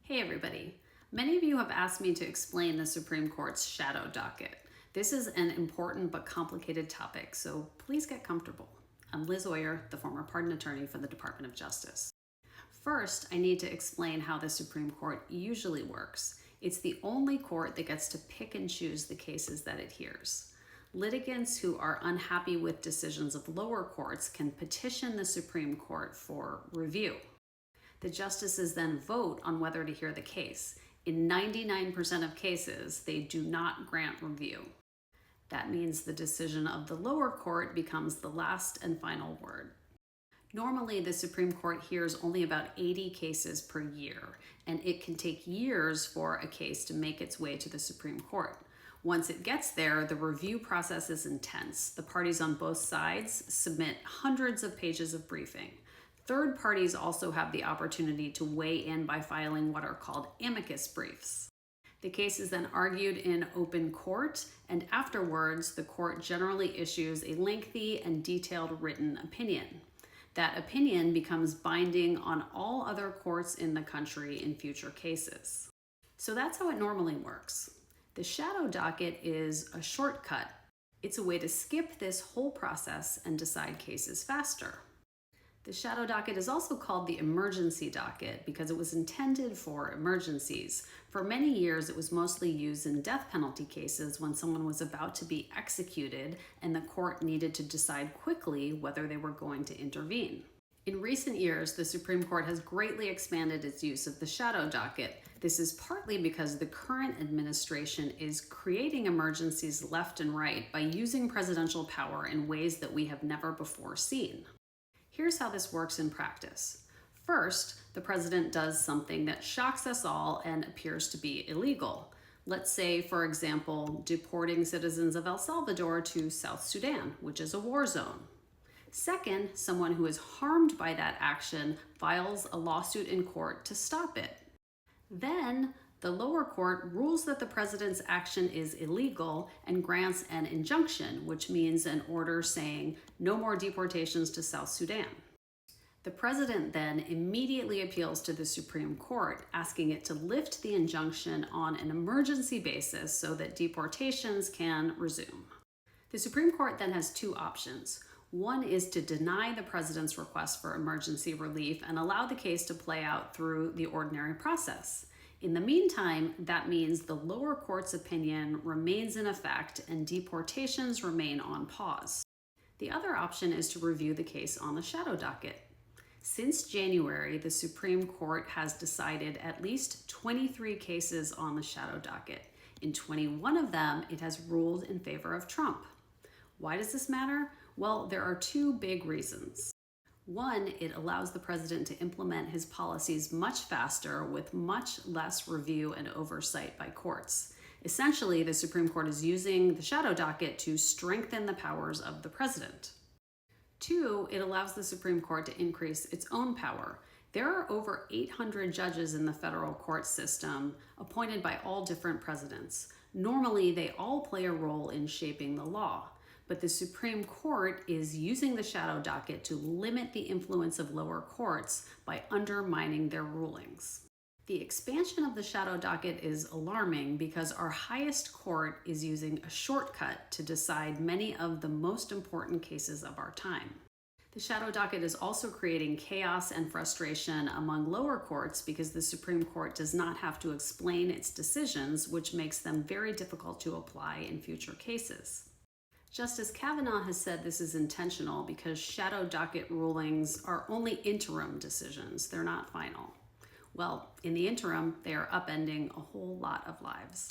Hey everybody. Many of you have asked me to explain the Supreme Court's shadow docket. This is an important but complicated topic, so please get comfortable. I'm Liz Oyer, the former pardon attorney for the Department of Justice. First, I need to explain how the Supreme Court usually works. It's the only court that gets to pick and choose the cases that it hears. Litigants who are unhappy with decisions of lower courts can petition the Supreme Court for review. The justices then vote on whether to hear the case. In 99% of cases, they do not grant review. That means the decision of the lower court becomes the last and final word. Normally, the Supreme Court hears only about 80 cases per year, and it can take years for a case to make its way to the Supreme Court. Once it gets there, the review process is intense. The parties on both sides submit hundreds of pages of briefing. Third parties also have the opportunity to weigh in by filing what are called amicus briefs. The case is then argued in open court, and afterwards, the court generally issues a lengthy and detailed written opinion. That opinion becomes binding on all other courts in the country in future cases. So that's how it normally works. The shadow docket is a shortcut. It's a way to skip this whole process and decide cases faster. The shadow docket is also called the emergency docket because it was intended for emergencies. For many years, it was mostly used in death penalty cases when someone was about to be executed and the court needed to decide quickly whether they were going to intervene. In recent years, the Supreme Court has greatly expanded its use of the shadow docket. This is partly because the current administration is creating emergencies left and right by using presidential power in ways that we have never before seen. Here's how this works in practice. First, the president does something that shocks us all and appears to be illegal. Let's say, for example, deporting citizens of El Salvador to South Sudan, which is a war zone. Second, someone who is harmed by that action files a lawsuit in court to stop it. Then, the lower court rules that the president's action is illegal and grants an injunction, which means an order saying no more deportations to South Sudan. The president then immediately appeals to the Supreme Court, asking it to lift the injunction on an emergency basis so that deportations can resume. The Supreme Court then has two options. One is to deny the president's request for emergency relief and allow the case to play out through the ordinary process. In the meantime, that means the lower court's opinion remains in effect and deportations remain on pause. The other option is to review the case on the shadow docket. Since January, the Supreme Court has decided at least 23 cases on the shadow docket. In 21 of them, it has ruled in favor of Trump. Why does this matter? Well, there are two big reasons. One, it allows the president to implement his policies much faster with much less review and oversight by courts. Essentially, the Supreme Court is using the shadow docket to strengthen the powers of the president. Two, it allows the Supreme Court to increase its own power. There are over 800 judges in the federal court system appointed by all different presidents. Normally, they all play a role in shaping the law. But the Supreme Court is using the shadow docket to limit the influence of lower courts by undermining their rulings. The expansion of the shadow docket is alarming because our highest court is using a shortcut to decide many of the most important cases of our time. The shadow docket is also creating chaos and frustration among lower courts because the Supreme Court does not have to explain its decisions, which makes them very difficult to apply in future cases. Justice Kavanaugh has said this is intentional because shadow docket rulings are only interim decisions. They're not final. Well, in the interim, they are upending a whole lot of lives.